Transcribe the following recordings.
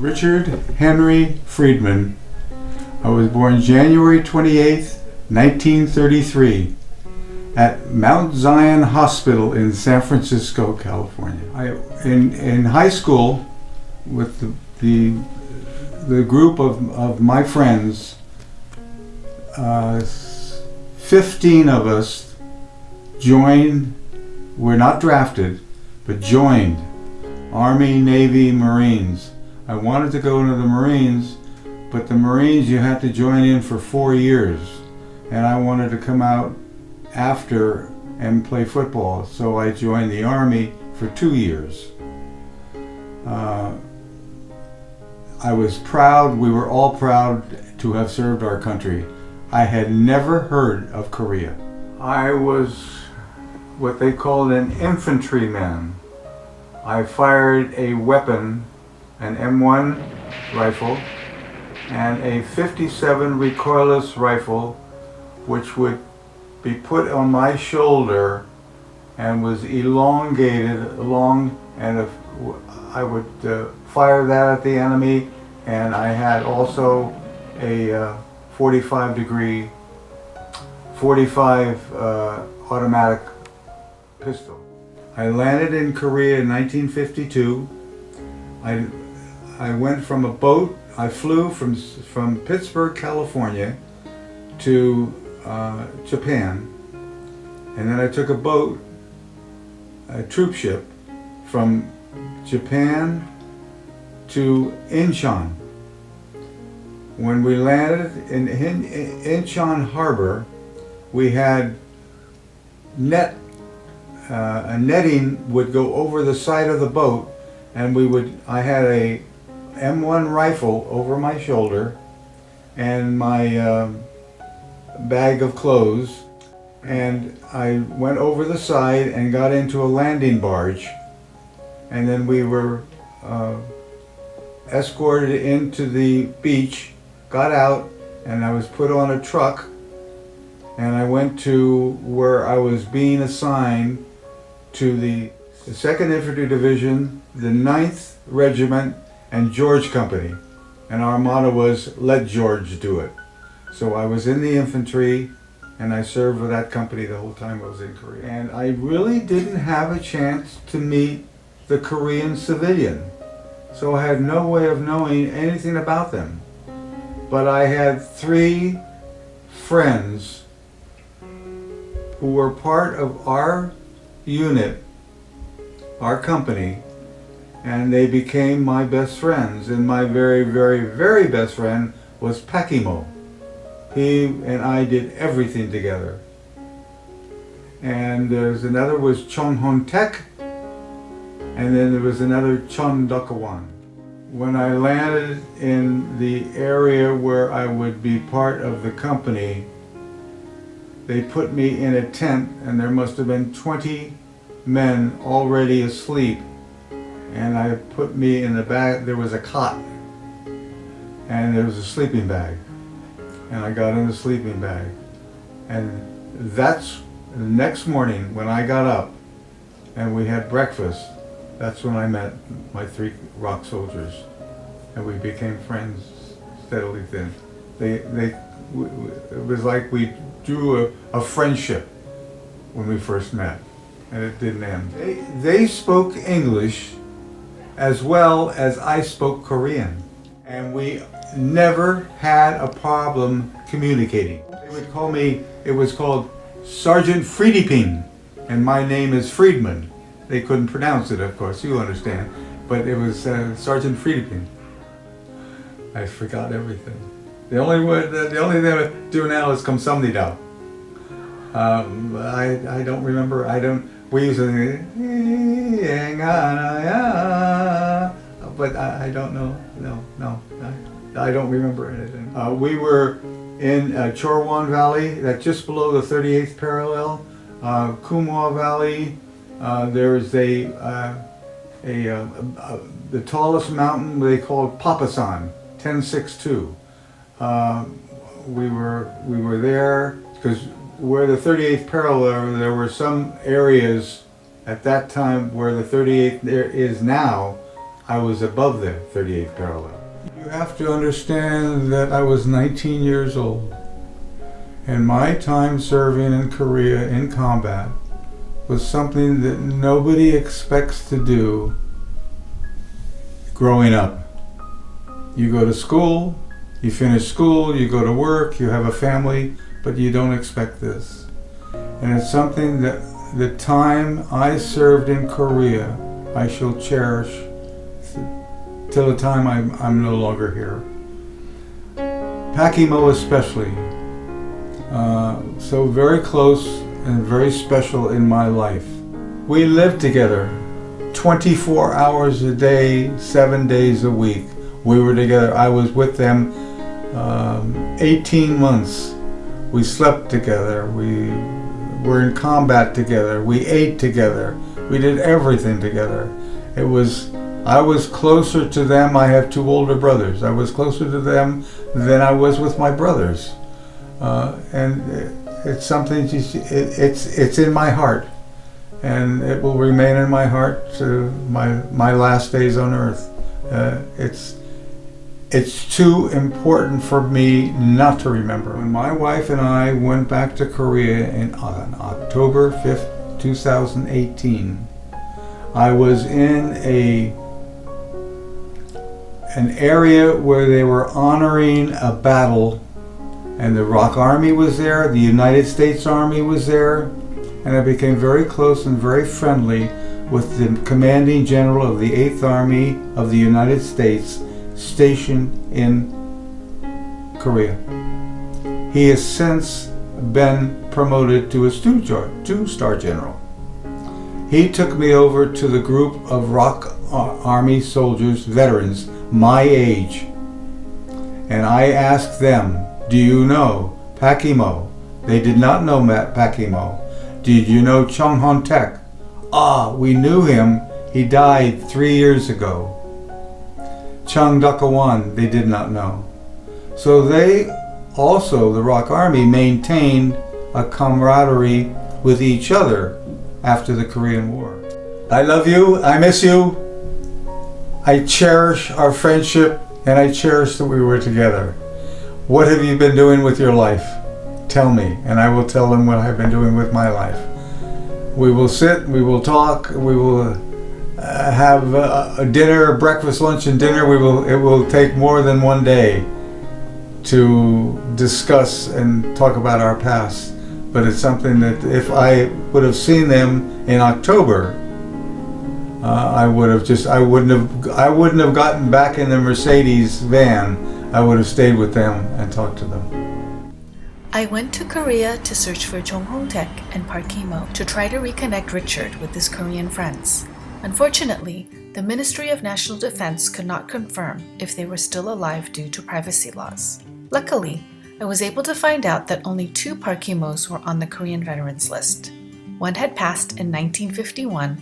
Richard Henry Friedman. I was born January 28th, 1933 at Mount Zion Hospital in San Francisco, California. In high school, with the group of my friends, 15 of us joined, were not drafted, but joined Army, Navy, Marines. I wanted to go into the Marines, but the Marines you had to join in for 4 years, and I wanted to come out after and play football, so I joined the Army for 2 years. I was proud, we were all proud to have served our country. I had never heard of Korea. I was what they called an infantryman. I fired a weapon, an M1 rifle, and a 57 recoilless rifle, which would be put on my shoulder and was elongated along, and I would fire that at the enemy, and I had also a 45 automatic pistol. I landed in Korea in 1952. I went from a boat. I flew from Pittsburgh, California to Japan, and then I took a boat, a troop ship, from Japan to Incheon. When we landed in Incheon Harbor, we had a netting would go over the side of the boat, and I had a M1 rifle over my shoulder and my bag of clothes, and I went over the side and got into a landing barge, and then we were escorted into the beach, got out, and I was put on a truck, and I went to where I was being assigned to the 2nd Infantry Division, the 9th Regiment, and George Company. And our motto was, "Let George do it." So I was in the infantry, and I served with that company the whole time I was in Korea. And I really didn't have a chance to meet the Korean civilian. So I had no way of knowing anything about them. But I had 3 friends who were part of our unit, our company, and they became my best friends. And my very, very, very best friend was Pakimo. He and I did everything together. And there's another was Chon Hon Tek, and then there was another Chon Dakawan. When I landed in the area where I would be part of the company, they put me in a tent, and there must have been 20 men already asleep, and I put me in the back. There was a cot, and there was a sleeping bag, and I got in the sleeping bag, and that's the next morning when I got up and we had breakfast. That's when I met my 3 rock soldiers, and we became friends steadily then. It was like we drew a friendship when we first met, and it didn't end. They spoke English as well as I spoke Korean, and we never had a problem communicating. They would call me, it was called Sergeant Friediping, and my name is Friedman. They couldn't pronounce it, of course, you understand, but it was Sergeant Friediping. I forgot everything. The only thing I do now is Kamsamnida. I don't remember. We used to, but I don't know. No, I don't remember anything. We were in Chorwan Valley, that's just below the 38th parallel. Kumwa Valley. There's the tallest mountain they call Papasan, 1062. We were there because where the 38th parallel, there were some areas at that time where the 38th there is now I was above the 38th parallel. You have to understand that I was 19 years old, and my time serving in Korea in combat was something that nobody expects to do growing up. You go to school, you finish school, you go to work, you have a family, but you don't expect this. And it's something that the time I served in Korea, I shall cherish till the time I'm no longer here. Pakimo especially, so very close and very special in my life. We lived together 24 hours a day, 7 days a week. We were together. I was with them 18 months. We slept together. We were in combat together. We ate together. We did everything together. I was closer to them. I have two older brothers. I was closer to them than I was with my brothers. And it's something, it's in my heart. And it will remain in my heart to my last days on earth. It's too important for me not to remember. When my wife and I went back to Korea on October 5th, 2018, I was in an area where they were honoring a battle, and the ROK Army was there, the United States Army was there, and I became very close and very friendly with the commanding general of the 8th Army of the United States stationed in Korea. He has since been promoted to a two-star general. He took me over to the group of ROK Army soldiers, veterans, my age, and I asked them, do you know Pakimo? They did not know Pakimo. Did you know Chung Hon-tek? We knew him. He died 3 years ago. Chung Duk-awan, they did not know. So they also, the ROK Army, maintained a camaraderie with each other after the Korean War. I love you. I miss you. I cherish our friendship, and I cherish that we were together. What have you been doing with your life? Tell me, and I will tell them what I've been doing with my life. We will sit, we will talk, we will have a dinner, breakfast, lunch, and dinner. It will take more than one day to discuss and talk about our past. But it's something that if I would have seen them in October, I wouldn't have gotten back in the Mercedes van. I would have stayed with them and talked to them. I went to Korea to search for Chung Hon-tek and Park Ki-mo to try to reconnect Richard with his Korean friends. Unfortunately, the Ministry of National Defense could not confirm if they were still alive due to privacy laws. Luckily, I was able to find out that only 2 Park Ki-mos were on the Korean veterans list. One had passed in 1951,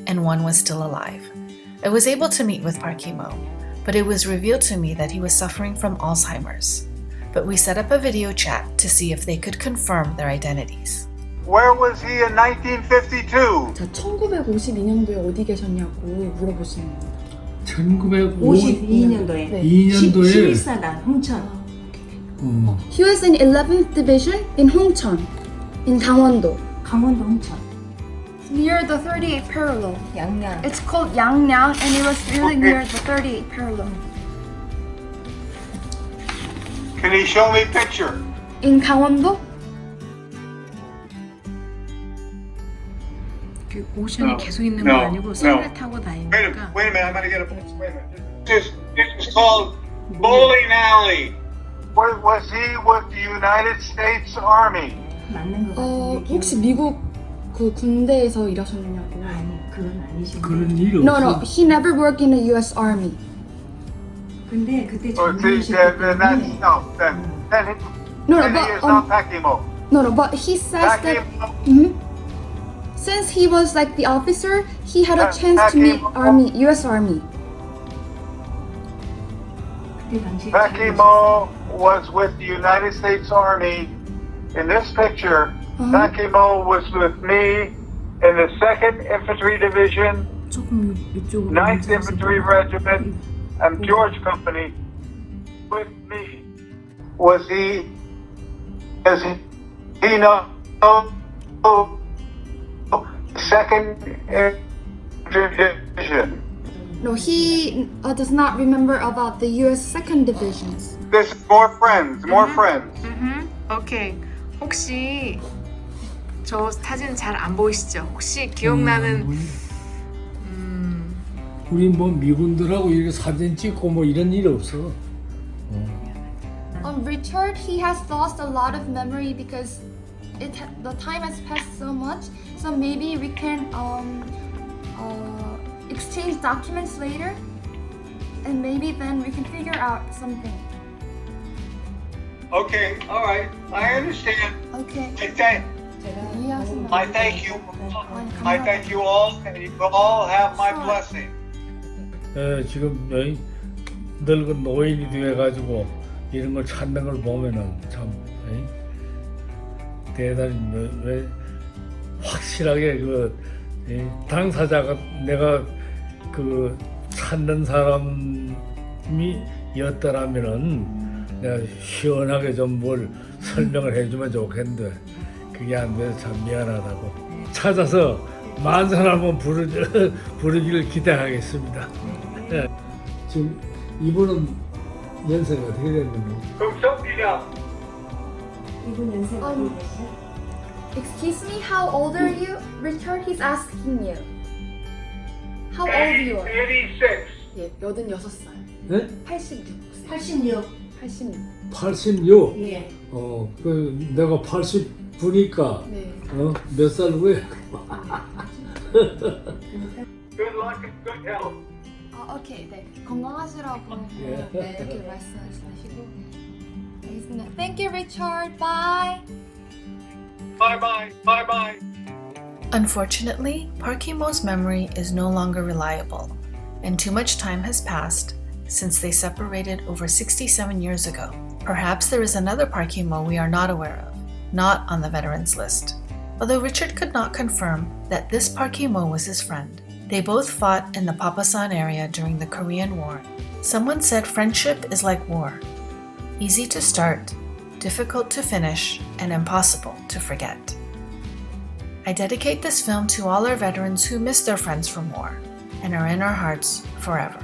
and one was still alive. I was able to meet with Park Ki-mo, but it was revealed to me that he was suffering from Alzheimer's. But we set up a video chat to see if they could confirm their identities. Where was he in 1952? 자, 1952년도에 어디 계셨냐고 물어보시는 겁니다. 52년도에 네. 11사단 홍천. He was in 11th Division in Hongcheon, in 강원도. 강원도 홍천. Near the 38th parallel. 양양. It's called Yangnam, and it was really near the 38th parallel. Can he show me a picture? In 강원도? 그 오션에 계속 있는 거 아니고 선을 타고 다니니까. Wait a minute, I'm gonna get a picture. Wait a minute. This is called Bowling Alley. Was he with the United States Army? 맞는 거 같은데. 혹시 미국 그 군대에서 일하셨냐고. 아니, 그건 아니시고. 그런 일이 No, 없어. he never worked in the U.S. Army. 근데 그때 Then 장군이셨기 that's 때문에. No, then he is not Pakimo. No, but he says that since he was like the officer, he had a chance to meet U.S. Army. 그때 당시에 Pakimo was with the United States Army. In this picture, Pakimo was with me in the 2nd Infantry Division 조금 이쪽으로 9th Infantry Regiment and George Company with me. Was he, does he know, second division? No, he does not remember about the U.S. Second Divisions. There's more friends, more friends. 오케이. 혹시 저 사진 잘 안 보이시죠? 혹시 기억나는 우리 뭐 미군들하고 이렇게 사진 찍고 뭐 이런 일 없어. Richard, he has lost a lot of memory because the time has passed so much. So maybe we can exchange documents later, and maybe then we can figure out something. Okay, all right, I understand. Okay. I thank you. I thank you all, and you all have my blessing. 지금 늙은 노인이 돼가지고 이런 걸 찾는 걸 보면은 참 대단히 왜 확실하게 그 당사자가 내가 그 찾는 사람이었더라면은 내가 시원하게 좀 뭘 설명을 해주면 좋겠는데 그게 안 돼서 참 미안하다고. 찾아서 만선 한번 부르기를 기대하겠습니다. 지금 이분은 연세가 어떻게 됐는지. Excuse me, how old are you? Richard, he's asking you. How old are you? 86. 예, 86살. 네? 86. 86. 86. 네. 그 내가 89니까 네. 몇 살 후에? Good luck and good health. 오케이, 네. 건강하시라고 네, 이렇게 말씀하시고. 알겠습니다. Thank you, Richard. Bye. Bye-bye, bye-bye. Unfortunately, Park Hee-mo's memory is no longer reliable, and too much time has passed since they separated over 67 years ago. Perhaps there is another Park Hee-mo we are not aware of, not on the veterans list. Although Richard could not confirm that this Park Hee-mo was his friend, they both fought in the Papasan area during the Korean War. Someone said friendship is like war. Easy to start, difficult to finish, and impossible to forget. I dedicate this film to all our veterans who miss their friends from war and are in our hearts forever.